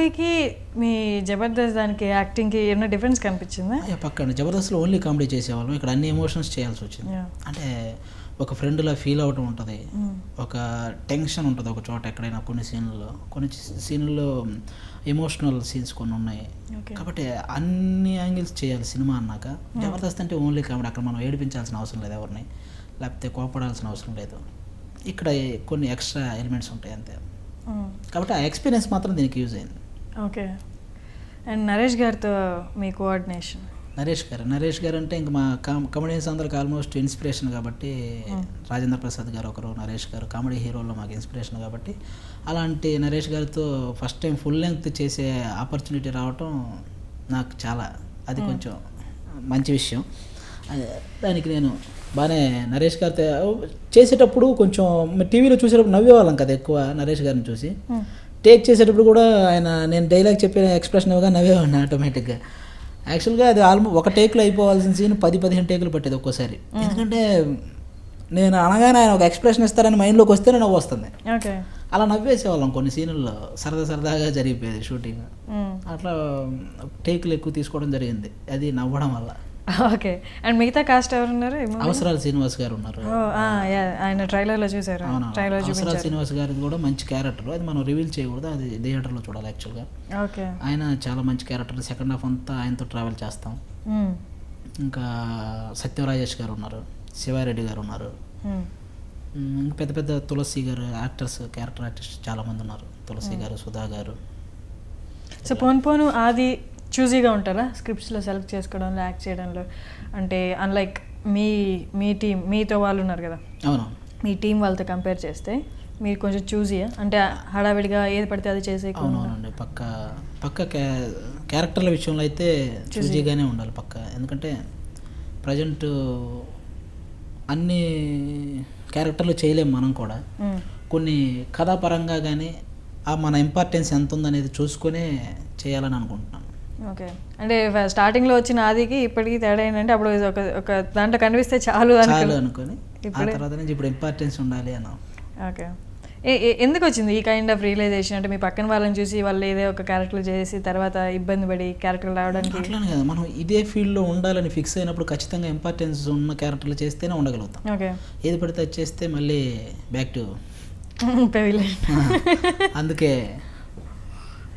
కామెడీకి మీ జబర్దస్త్ దానికి యాక్టింగ్కి ఏమైనా డిఫరెన్స్ కనిపించిందా? పక్కన జబర్దస్త్లో ఓన్లీ కామెడీ చేసేవాళ్ళం, ఇక్కడ అన్ని ఎమోషన్స్ చేయాల్సి వచ్చింది. అంటే ఒక ఫ్రెండ్లా ఫీల్ అవ్వటం ఉంటుంది, ఒక టెన్షన్ ఉంటుంది ఒక చోట ఎక్కడైనా. కొన్ని సీన్లలో ఎమోషనల్ సీన్స్ కొన్ని ఉన్నాయి కాబట్టి అన్ని యాంగిల్స్ చేయాలి సినిమా అన్నాక. జబర్దస్త్ అంటే ఓన్లీ కామెడీ, అక్కడ మనం ఏడిపించాల్సిన అవసరం లేదు ఎవరిని, లేకపోతే కోపడాల్సిన అవసరం లేదు. ఇక్కడ కొన్ని ఎక్స్ట్రా ఎలిమెంట్స్ ఉంటాయి అంతే. కాబట్టి ఆ ఎక్స్పీరియన్స్ మాత్రం దీనికి యూజ్ అయింది. ఓకే. అండ్ నరేష్ గారితో మీ కోఆర్డినేషన్? నరేష్ గారు అంటే ఇంక మా కమెడియన్స్ అందరికి ఆల్మోస్ట్ ఇన్స్పిరేషన్ కాబట్టి, రాజేంద్ర ప్రసాద్ గారు ఒకరు, నరేష్ గారు కామెడీ హీరోల్లో మాకు ఇన్స్పిరేషన్ కాబట్టి, అలాంటి నరేష్ గారితో ఫస్ట్ టైం ఫుల్ లెంగ్త్ చేసే ఆపర్చునిటీ రావటం నాకు చాలా, అది కొంచెం మంచి విషయం. దానికి నేను బాగానే నరేష్ గారితో చేసేటప్పుడు కొంచెం టీవీలో చూసేటప్పుడు నవ్వేవాళ్ళం కదా ఎక్కువ నరేష్ గారిని చూసి. టేక్ చేసేటప్పుడు కూడా ఆయన నేను డైలాగ్ చెప్పిన ఎక్స్ప్రెషన్ ఇవ్వగా నవ్వేవాడిని ఆటోమేటిక్గా. యాక్చువల్గా అది ఒక టేక్లో అయిపోవాల్సిన సీన్ 10-15 టేకులు పట్టేది ఒక్కోసారి. ఎందుకంటే నేను అనగానే ఆయన ఒక ఎక్స్ప్రెషన్ ఇస్తారని మైండ్లోకి వస్తేనే నవ్వు వస్తుంది. అలా నవ్వేసేవాళ్ళం కొన్ని సీన్లలో, సరదాగా జరిగిపోయేది షూటింగ్. అట్లా టేకులు ఎక్కువ తీసుకోవడం జరిగింది అది నవ్వడం వల్ల. ఓకే. అండ్ మిగతా కాస్ట్ ఎవరు ఉన్నారు? అవసరాల శ్రీనివాస్ గారు ఉన్నారు, ఆయన ట్రైలర్లో చూసారు. అవసరాల శ్రీనివాస్ గారిది కూడా మంచి క్యారెక్టర్, అది మనం రివీల్ చేయకూడదు, అది థియేటర్లో చూడాలి యాక్చువల్గా. ఓకే. ఆయన చాలా మంచి క్యారెక్టర్, సెకండ్ హాఫ్ అంతా ఆయనతో ట్రావెల్ చేస్తాం. ఇంకా సత్యం రాజేష్ గారు ఉన్నారు, శివారెడ్డి గారు ఉన్నారు, పెద్ద పెద్ద తులసి గారు క్యారెక్టర్ ఆర్టిస్ట్ చాలామంది ఉన్నారు, తులసి గారు, సుధా గారు. సో పోను అది చూజీగా ఉంటారా స్క్రిప్ట్స్లో సెలెక్ట్ చేసుకోవడంలో, యాక్ట్ చేయడంలో? అంటే అన్లైక్ మీ టీం, మీతో వాళ్ళు ఉన్నారు కదా, అవును, మీ టీం వాళ్ళతో కంపేర్ చేస్తే మీరు కొంచెం చూజీయా? అంటే హడావిడిగా ఏది పడితే అది చేసే? అవునండి, పక్క క్యారెక్టర్ల విషయంలో అయితే చూజీగానే ఉండాలి పక్క. ఎందుకంటే ప్రజెంట్ అన్ని క్యారెక్టర్లు చేయలేము మనం కూడా, కొన్ని కథాపరంగా కానీ మన ఇంపార్టెన్స్ ఎంత ఉందనేది చూసుకునే చేయాలని అనుకుంటున్నాను. ఓకే. అంటే స్టార్టింగ్లో వచ్చిన ఆదికి ఇప్పటికీ తేడా ఏంటంటే అప్పుడు ఒక దాంట్లో కనిపిస్తే చాలు అనుకొని తర్వాత నుంచి ఇప్పుడు ఇంపార్టెన్స్ ఉండాలి అన్న. ఓకే. ఎందుకు వచ్చింది ఈ కైండ్ ఆఫ్ రియలైజేషన్? అంటే మీ పక్కన వాళ్ళని చూసి వాళ్ళు ఏదో ఒక క్యారెక్టర్ చేసి తర్వాత ఇబ్బంది పడి క్యారెక్టర్ రావడానికి? అట్లానే కదా, మనం ఇదే ఫీల్డ్లో ఉండాలని ఫిక్స్ అయినప్పుడు ఖచ్చితంగా ఇంపార్టెన్స్ ఉన్న క్యారెక్టర్లు చేస్తేనే ఉండగలుగుతాం. ఓకే. ఏది పడితే అది చేస్తే మళ్ళీ బ్యాక్ టు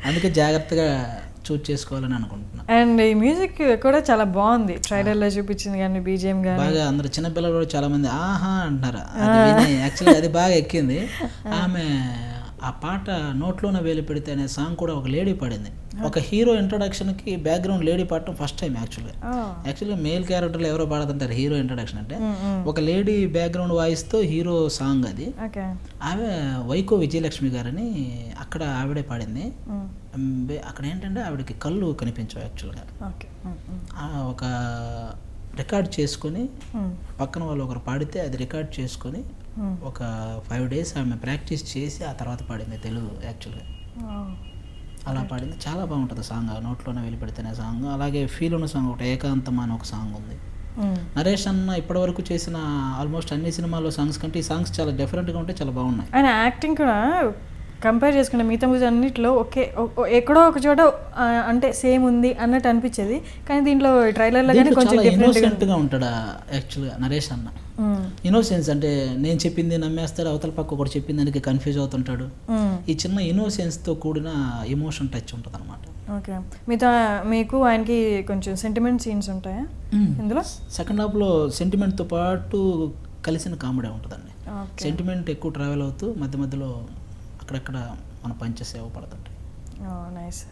అందుకే జాగ్రత్తగా చూజ్ చేసుకోవాలని అనుకుంటున్నాను. అండ్ ఈ మ్యూజిక్ కూడా చాలా బాగుంది, ట్రైలర్లో చూపించింది కానీ బీజిఎం కానీ బాగా. అందరు చిన్నపిల్లలు కూడా చాలా మంది ఆహా అంటారు. యాక్చువల్లీ అది బాగా ఎక్కింది. ఆమె ఆ పాట నోట్లోనే వేలు పెడితే అనే సాంగ్ కూడా ఒక లేడీ పాడింది. ఒక హీరో ఇంట్రొడక్షన్కి బ్యాక్గ్రౌండ్ లేడీ పాడటం ఫస్ట్ టైం యాక్చువల్గా మెయిల్ క్యారెక్టర్లు ఎవరో పాడుతుంటారు హీరో ఇంట్రొడక్షన్ అంటే, ఒక లేడీ బ్యాక్గ్రౌండ్ వాయిస్తో హీరో సాంగ్ అది. ఆమె వైకో విజయలక్ష్మి గారని అక్కడ ఆవిడే పాడింది. అక్కడ ఏంటంటే ఆవిడకి కళ్ళు కనిపించవు యాక్చువల్గా. ఒక రికార్డ్ చేసుకొని పక్కన వాళ్ళు ఒకరు పాడితే అది రికార్డ్ చేసుకొని ఒక 5 days ఆమె ప్రాక్టీస్ చేసి ఆ తర్వాత పాడింది తెలుగు యాక్చువల్గా. అలా పాడింది, చాలా బాగుంటుంది సాంగ్. నోట్లోనే వెళ్ళి పెడితేనే సాంగ్. అలాగే ఫీల్ ఉన్న సాంగ్ ఒకటి ఏకాంతం అని ఒక సాంగ్ ఉంది. నరేష్ అన్న ఇప్పటివరకు చేసిన ఆల్మోస్ట్ అన్ని సినిమాల్లో సాంగ్స్ కంటే ఈ సాంగ్స్ చాలా డిఫరెంట్గా ఉంటే చాలా బాగున్నాయి. ఆయన యాక్టింగ్ కూడా కంపేర్ చేసుకుంటే మిగతా మూవీస్ అన్నింటిలో ఎక్కడో ఒక చోట అంటే సేమ్ ఉంది అన్నట్టు అనిపించేది, కానీ దీంట్లో ట్రైలర్లో కానీ కొంచెం ఇన్నోసెంట్గా ఉంటాడు యాక్చువల్గా నరేష్ అన్న. ఇన్నోసెన్స్ అంటే నేను చెప్పింది నమ్మేస్తాడు, అవతల పక్క ఒకటి చెప్పింది దానికి కన్ఫ్యూజ్ అవుతుంటాడు. ఈ చిన్న ఇన్నోసెన్స్తో కూడిన ఎమోషన్ టచ్ ఉంటుంది అనమాట. ఓకే. మీకు ఆయనకి కొంచెం సెంటిమెంట్ సీన్స్ ఉంటాయా ఇందులో? సెకండ్ హాఫ్లో సెంటిమెంట్తో పాటు కలిసిన కామెడీ ఉంటుందండి. సెంటిమెంట్ ఎక్కువ ట్రావెల్ అవుతూ మధ్య మధ్యలో అక్కడక్కడ మన పంచెస్ సేవ పడుతుంటాయి. నైస్.